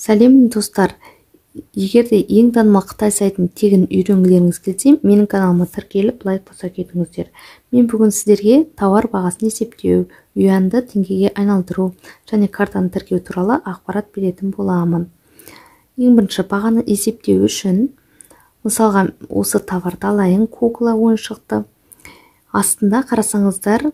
Сәлем достар, егерде ең танымал Қытай сайтын тегін үйренгілеріңіз келсе, менің каналыма тіркеліп лайк қоса кетіңіздер. Мен бүгін сіздерге тауар бағасын есептеу, юаньді теңгеге айналдыру және картаны тіркеу туралы ақпарат беретін боламын. Ең бірінші бағаны есептеу үшін, мысалға осы товарды алайын, Google ойыншықты. Астында қарасаңыздар,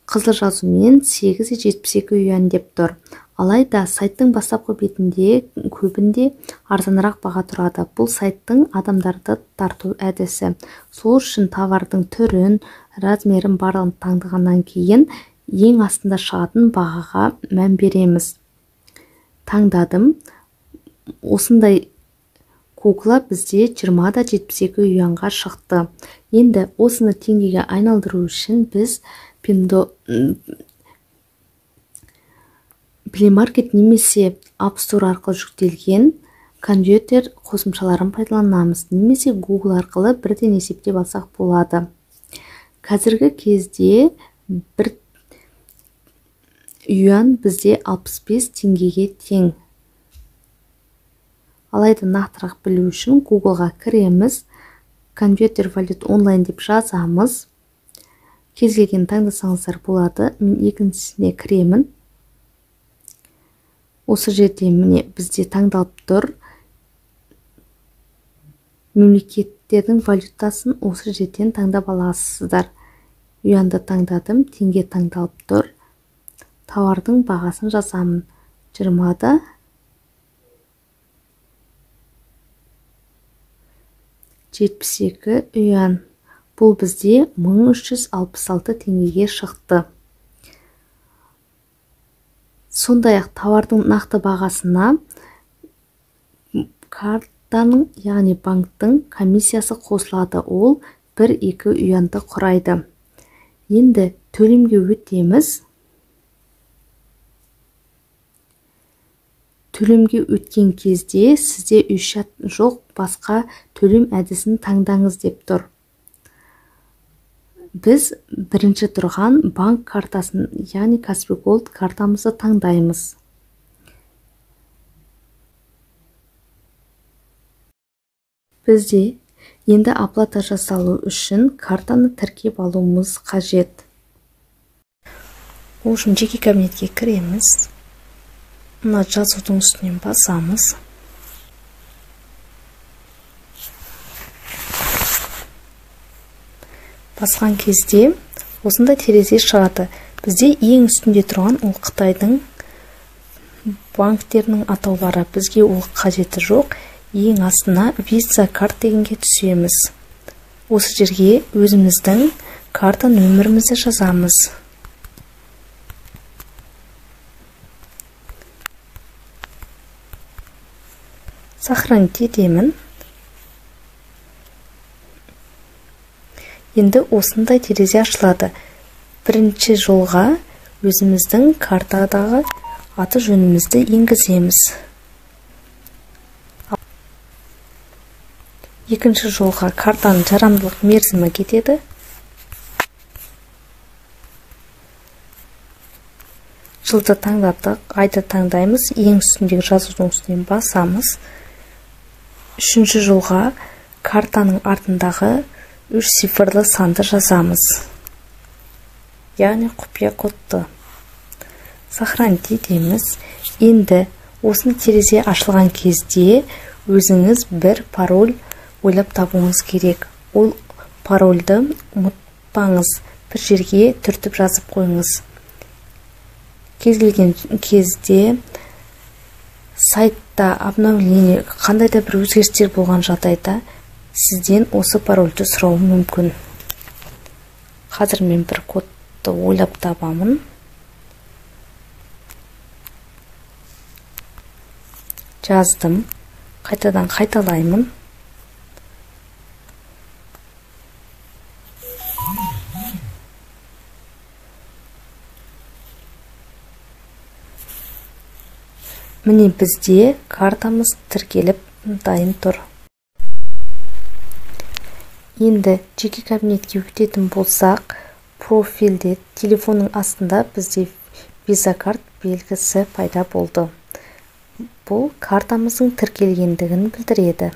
қызыл жазумен 8,72 юань деп тұр. Алайда сайттың бастапқы бетінде көбінде арзанырақ баға тұрады. Бұл сайттың адамдарды тарту әдісі. Сол үшін товардың түрін, размерін барлығын таңдағаннан кейін ең астында шығатын бағаға мән береміз. Таңдадым. Осындай Google бізде 20,72 юаньға шықты. Енді осыны теңгеге айналдыру үшін біз Play Market немесе App Store арқылы жүктелген конвертер қосымшаларын пайдаланамыз, немесе Google арқылы бірден есептеп алсақ болады. Қазіргі кезде 1 юань бізде 65 теңгеге тең. Алайда нақтырақ білу үшін Google-ға кіреміз, конвертер валют онлайн деп жазамыз. Кез келген таңдасаңыздар болады. Мен екіншісіне кіремін. Осы жерде міне бізде таңдалып тұр. Мемлекеттердің валютасын осы жерден таңдап аласыздар. Юаньді таңдадым, теңге таңдалып тұр. Тауардың бағасын жазамын. 20,72 юань. Бұл бізде 1366 теңгеге шықты. Сондай-ақ тауардың нақты бағасына картаның, яғни банктың комиссиясы қосылады. Ол 1-2 юаньді құрайды. Енді төлемге өтеміз. Төлемге өткен кезде сізде үй-шат жоқ, басқа төлем әдісін таңдаңыз деп тұр. Біз бірінші тұрған банк картасын, яғни Каспий Голд картамызды таңдаймыз. Бізде енді оплата жасалу үшін картаны тіркеп алуымыз қажет. Ол үшін жеке кабинетке кіреміз. Мына жазудың үстінен басамыз. Басқан кезде осындай терезе шығады. Бізде ең үстінде тұрған ол Қытайдың банктерінің атаулары. Бізге ол қажеті жоқ. Ең астына Visa карт дегенге түсеміз. Осы жерге өзіміздің карта нөмірімізді жазамыз. Сохраните демін. Енді осындай терезе ашылады. Бірінші жолға өзіміздің картадағы аты жөнімізді енгіземіз. Екінші жолға картаның жарамдылық мерзімі кетеді. Жылды таңдадық, айды таңдаймыз, ең үстіндегі жазудың үстінен басамыз. Үшінші жолға картаның артындағы 3 цифрлы санды жазамыз. Яғни құпия кодты. Сохраните деміз. Енді осыны терезе ашылған кезде өзіңіз бір пароль ойлап табуыңыз керек. Ол парольді ұмытпаңыз. Бір жерге түртіп жазып қойыңыз. Кез келген кезде сайтта обновление, қандай да бір өзгерістер болған жағдайда сізден осы парольді сұрауы мүмкін. Қазір мен бір кодты ойлап табамын. Жаздым. Қайтадан қайталаймын. Міне бізде картамыз тіркеліп дайын тұр. Енді жеке кабинетке өтетін болсақ, профильде телефонның астында бізде Visa карт белгісі пайда болды. бұл картамыздың тіркелгендігін білдіреді.